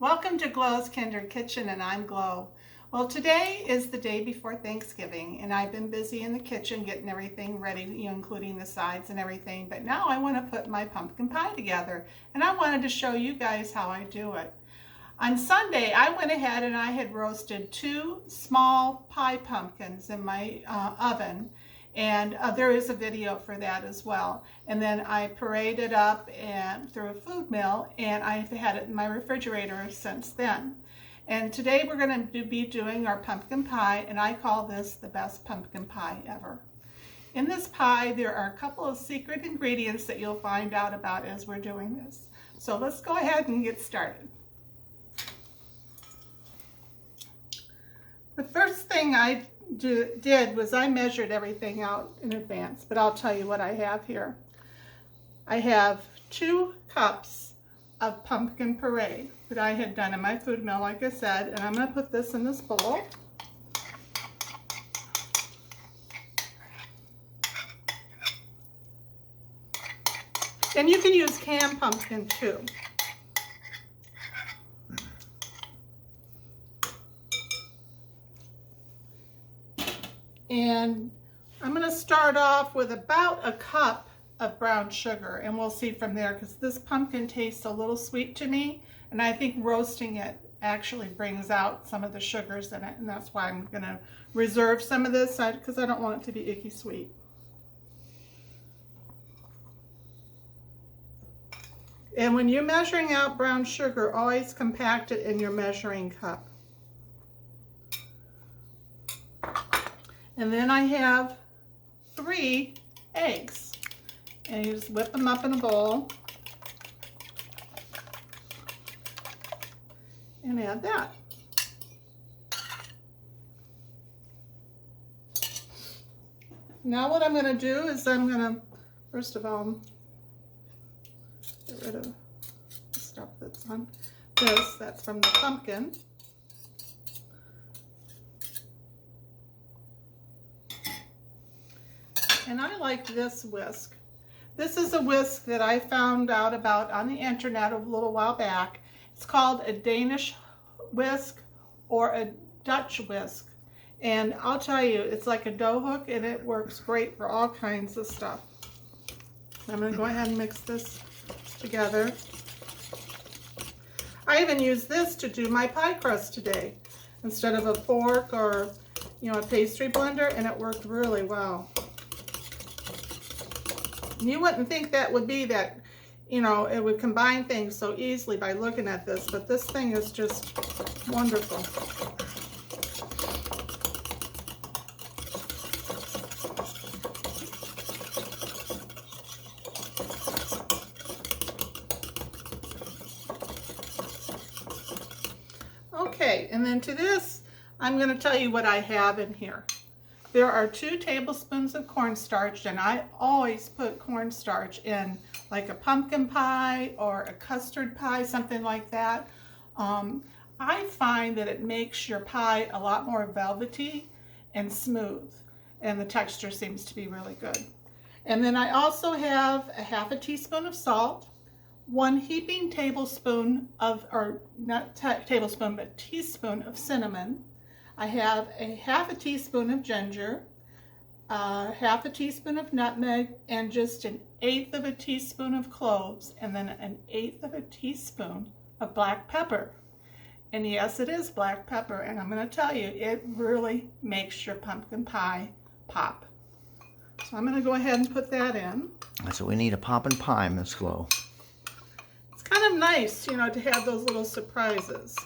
Welcome to Glow's Kindred Kitchen, and I'm Glow. Well, today is the day before Thanksgiving, and I've been busy in the kitchen getting everything ready, including the sides and everything. But now I want to put my pumpkin pie together, and I wanted to show you guys how I do it. On Sunday, I went ahead and I had roasted 2 small pie pumpkins in my oven. And there is a video for that as well. And then I pureed it up and through a food mill, and I've had it in my refrigerator since then. And today we're going to be doing our pumpkin pie, and I call this the best pumpkin pie ever. In this pie, there are a couple of secret ingredients that you'll find out about as we're doing this. So let's go ahead and get started. The first thing I did was I measured everything out in advance, but I'll tell you what I have here. I have 2 cups of pumpkin puree that I had done in my food mill, like I said, and I'm going to put this in this bowl. And you can use canned pumpkin too. And I'm going to start off with about a cup of brown sugar, and we'll see from there, because this pumpkin tastes a little sweet to me, and I think roasting it actually brings out some of the sugars in it, and that's why I'm going to reserve some of this, because I don't want it to be icky sweet. And when you're measuring out brown sugar, always compact it in your measuring cup. And then I have 3 eggs, and you just whip them up in a bowl and add that. Now what I'm going to do is I'm going to, first of all, get rid of the stuff that's on this. That's from the pumpkin. And I like this whisk. This is a whisk that I found out about on the internet a little while back. It's called a Danish whisk or a Dutch whisk. And I'll tell you, it's like a dough hook, and it works great for all kinds of stuff. I'm going to go ahead and mix this together. I even used this to do my pie crust today instead of a fork or, a pastry blender, and it worked really well. You wouldn't think that would be that, it would combine things so easily by looking at this, but this thing is just wonderful. Okay, and then to this, I'm going to tell you what I have in here. There are 2 tablespoons of cornstarch, and I always put cornstarch in like a pumpkin pie or a custard pie, something like that. I find that it makes your pie a lot more velvety and smooth, and the texture seems to be really good. And then I also have a ½ teaspoon of salt, 1 heaping tablespoon of, or not tablespoon, but teaspoon of cinnamon. I have a ½ teaspoon of ginger, ½ teaspoon of nutmeg, and just 1/8 teaspoon of cloves, and then 1/8 teaspoon of black pepper. And yes, it is black pepper, and I'm going to tell you, it really makes your pumpkin pie pop. So I'm going to go ahead and put that in. So we need a poppin' pie, Miss Glow. It's kind of nice, to have those little surprises.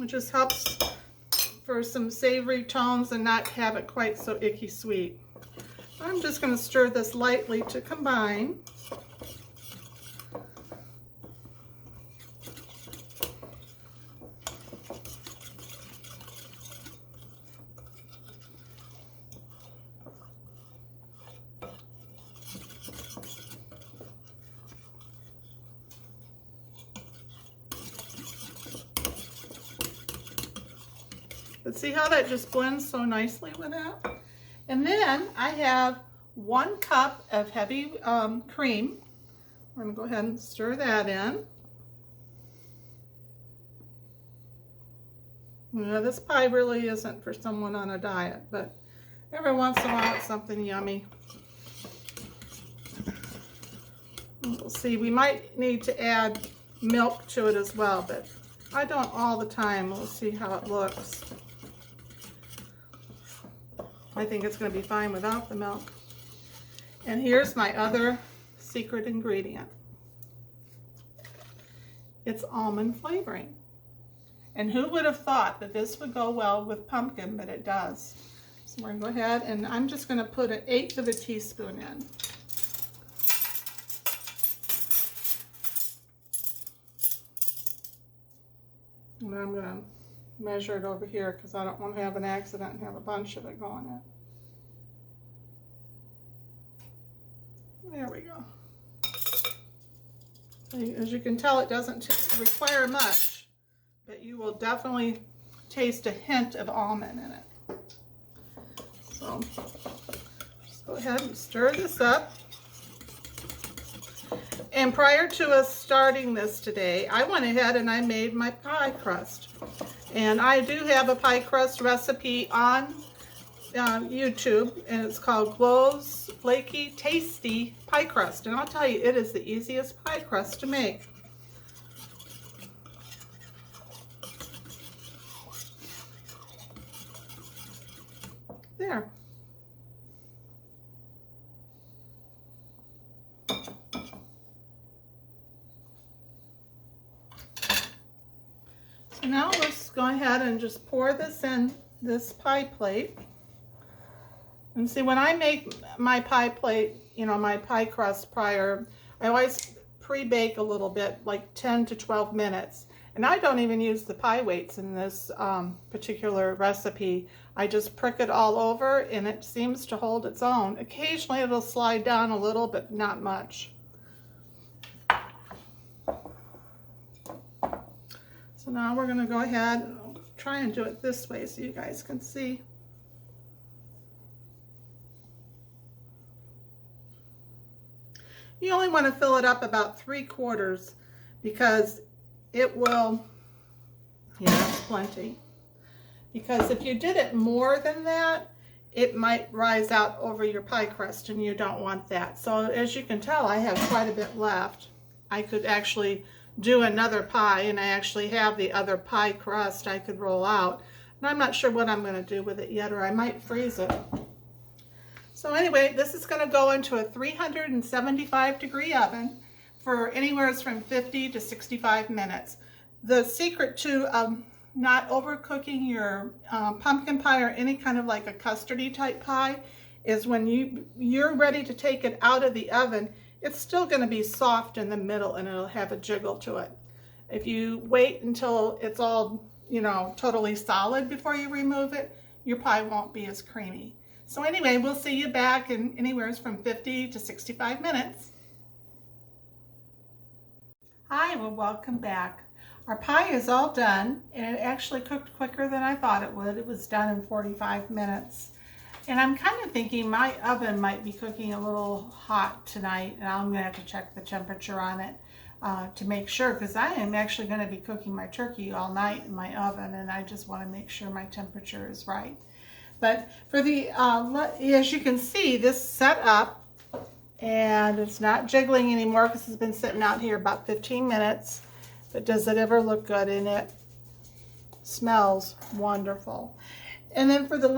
It just helps for some savory tones and not have it quite so icky sweet. I'm just going to stir this lightly to combine. But see how that just blends so nicely with that? And then I have 1 cup of heavy cream. We're going to go ahead and stir that in. You know, this pie really isn't for someone on a diet, but every once in a while it's something yummy. We'll see, we might need to add milk to it as well, but I don't all the time. We'll see how it looks. I think it's going to be fine without the milk. And here's my other secret ingredient. It's almond flavoring. And who would have thought that this would go well with pumpkin, but it does. So we're going to go ahead and I'm just going to put 1/8 of a teaspoon in. And I'm going to measure it over here because I don't want to have an accident and have a bunch of it going in. There we go. As you can tell, it doesn't require much, but you will definitely taste a hint of almond in it. So just go ahead and stir this up. And prior to us starting this today, I went ahead and I made my pie crust. And I do have a pie crust recipe on YouTube, and it's called Cloves Flaky-Tasty Pie Crust. And I'll tell you, it is the easiest pie crust to make. There. So now let's go ahead and just pour this in this pie plate. And see, when I make my pie plate, you know, my pie crust prior, I always pre-bake a little bit, like 10 to 12 minutes. And I don't even use the pie weights in this particular recipe. I just prick it all over and it seems to hold its own. Occasionally it'll slide down a little, but not much. So now we're going to go ahead and try and do it this way so you guys can see. You only want to fill it up about 3/4 because it will, yeah, that's plenty. Because if you did it more than that, it might rise out over your pie crust and you don't want that. So as you can tell, I have quite a bit left. I could actually do another pie, and I actually have the other pie crust I could roll out. And I'm not sure what I'm going to do with it yet, or I might freeze it. So anyway, this is going to go into a 375-degree oven for anywhere from 50 to 65 minutes. The secret to not overcooking your pumpkin pie or any kind of like a custardy type pie is when you're ready to take it out of the oven, it's still going to be soft in the middle and it'll have a jiggle to it. If you wait until it's all, you know, totally solid before you remove it, your pie won't be as creamy. So anyway, we'll see you back in anywhere from 50 to 65 minutes. Hi, well, welcome back. Our pie is all done, and it actually cooked quicker than I thought it would. It was done in 45 minutes. And I'm kind of thinking my oven might be cooking a little hot tonight, and I'm gonna have to check the temperature on it to make sure, because I am actually gonna be cooking my turkey all night in my oven, and I just wanna make sure my temperature is right. But for the, as you can see, this set up, and it's not jiggling anymore because it's been sitting out here about 15 minutes. But does it ever look good? And it smells wonderful. And then for the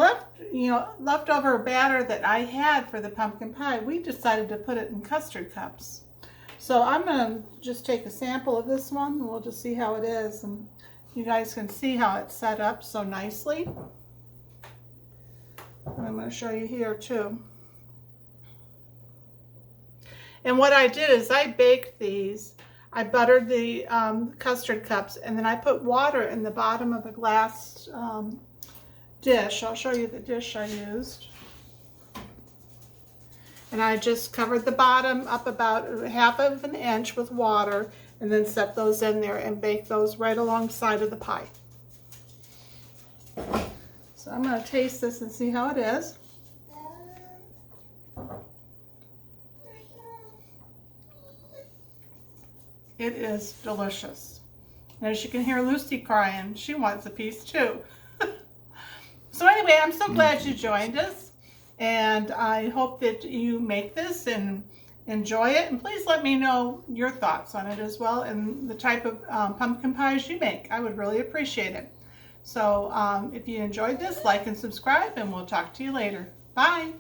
leftover batter that I had for the pumpkin pie, we decided to put it in custard cups. So I'm gonna just take a sample of this one, and we'll just see how it is. And you guys can see how it's set up so nicely. And I'm going to show you here too. And what I did is I baked these. I buttered the custard cups, and then I put water in the bottom of a glass dish. I'll show you the dish I used. And I just covered the bottom up about 1/2 of an inch with water, and then set those in there and bake those right alongside of the pie. So I'm going to taste this and see how it is. It is delicious. And as you can hear Lucy crying, she wants a piece too. So anyway, I'm so glad you joined us, and I hope that you make this and enjoy it. And please let me know your thoughts on it as well, and the type of pumpkin pies you make. I would really appreciate it. So if you enjoyed this, like and subscribe, and we'll talk to you later. Bye.